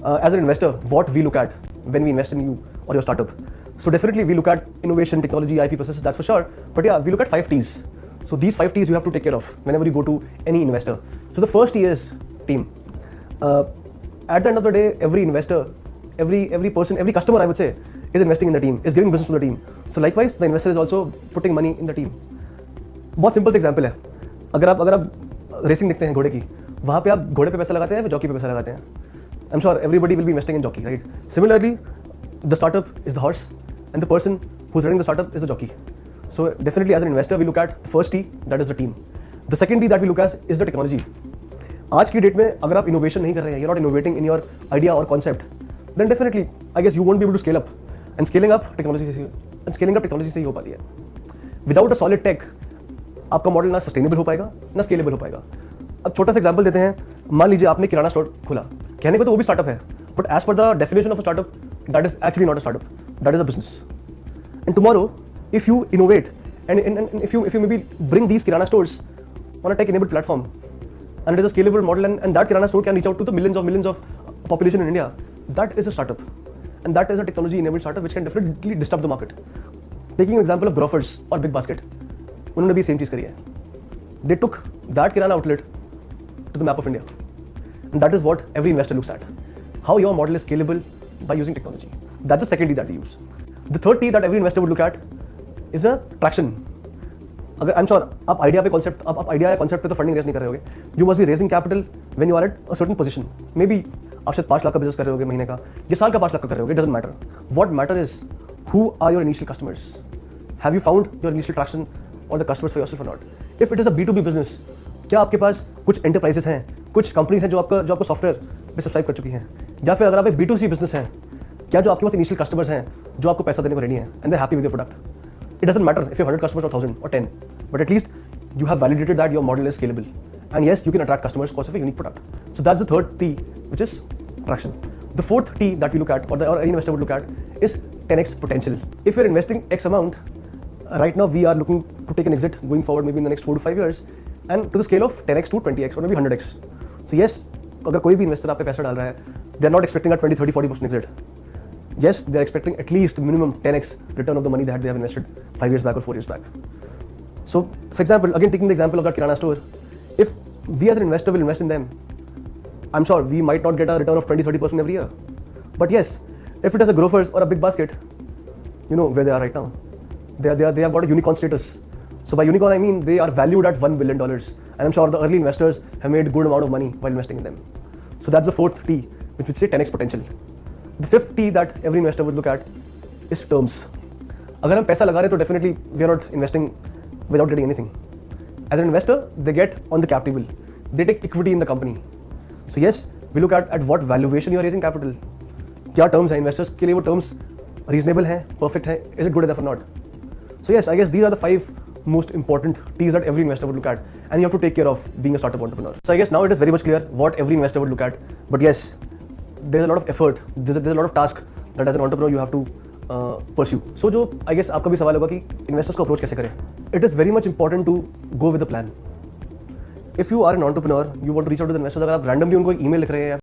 as an investor, what we look at when we invest in you or your startup. So definitely we look at innovation, technology, IP processes, that's for sure. But yeah, we look at 5 T's. So these 5 T's you have to take care of whenever you go to any investor. So the first T is team. At the end of the day, every investor, every person, every customer, I would say, is investing in the team, is giving business to the team. So likewise, the investor is also putting money in the team. बहुत simple सा example है. अगर आप racing देखते हैं घोड़े की, वहाँ पे आप घोड़े पे पैसा लगाते हैं या जॉकी पे पैसा लगाते हैं? आई am sure everybody will be investing in jockey, right? Similarly the startup is the horse and the person who is running the startup is the jockey. So definitely as an investor we look at the first T, that is the team. The second T that we look at is the technology. आज की date में अगर आप innovation नहीं कर रहे हैं, you're not innovating in your idea or concept, then definitely I guess you won't be able to scale up. And scaling up technology से ही हो पाती है. Without a solid tech, आपका मॉडल ना सस्टेनेबल हो पाएगा ना स्केलेबल हो पाएगा. अब छोटा सा एग्जांपल देते हैं. मान लीजिए आपने किराना स्टोर खोला, कहने को तो वो भी स्टार्टअप है, but as per the definition of a startup that is actually not a startup, that is a business. And tomorrow if you innovate and if you maybe bring these kirana stores on a tech enabled platform and it is a scalable model and that kirana store can reach out to the millions of population in India, that is a startup and that is a technology enabled startup which can definitely disrupt the market. Taking an example of Grofers or Big Basket, उन्होंने भी same चीज करी है. They took that kirana outlet to the map of India and that is what every investor looks at, how your model is scalable by using technology. That's the second T that we use. The third T that every investor would look at is a traction. अगर I am sure आप idea या concept पे तो funding raise नहीं कर रहे होगे. You must be raising capital when you are at a certain position. Maybe आप शायद 5 लाख का बिजनेस कर रहे होगे महीने का, ये साल का 5 लाख का कर रहे होगे, doesn't matter. What matter is who are your initial customers. Have you found your initial traction और द कस्टमर्स फॉर योरसेल्फ और not. If it is a B2B business, क्या आपके पास कुछ एंटरप्राइजेस हैं, कुछ कंपनीज हैं जो आपको सॉफ्टवेयर पे सब्सक्राइब कर चुकी हैं, या फिर अगर आप एक B2C बिजनेस हैं, क्या जो आपके पास इनिशियल कस्टमर्स हैं जो आपको पैसा देने को रेडी हैं and they happy with your product. It doesn't matter if you have 100 customers or 1000 or 10, but at least you have validated that your model is scalable. And yes, you can attract customers because of a unique product. So that's the third T, which is traction. The fourth T that we look at, or any investor would look at, is 10x potential. If you're investing X amount, right now we are looking to take an exit going forward maybe in the next 4 to 5 years, and to the scale of 10x to 20x or maybe 100x. So yes, अगर कोई भी investor आप पे पैसा डाल रहा है, they are not expecting a 20, 30, 40% exit. Yes, they are expecting at least minimum 10x return of the money that they have invested 5 years back or 4 years back. So, for example, again taking the example of that kirana store, if we as an investor will invest in them, I'm sure we might not get a return of 20-30% every year. But yes, if it is a Grofers or a Big Basket, you know where they are right now. They have got a unicorn status. So by unicorn I mean they are valued at $1 billion, and I'm sure the early investors have made a good amount of money while investing in them. So that's the fourth T, which would say 10x potential. The fifth T that every investor would look at is terms. अगर हम पैसा लगा रहे हैं तो definitely we are not investing without getting anything. As an investor, they get on the cap table. They take equity in the company. So yes, we look at what valuation you are raising capital. क्या terms हैं investors के लिए, वो terms reasonable हैं, perfect हैं, is it good enough or not? So yes, I guess these are the 5 most important T's that every investor would look at, and you have to take care of being a startup entrepreneur. So I guess now it is very much clear what every investor would look at. But yes, there's a lot of effort, there's a lot of task that as an entrepreneur you have to pursue. So जो I guess आपका भी सवाल होगा कि investors को approach कैसे करें. It is very much important to go with the plan. If you are an entrepreneur, you want to reach out to the investors, अगर आप randomly उनको एक email लिख रहे हैं या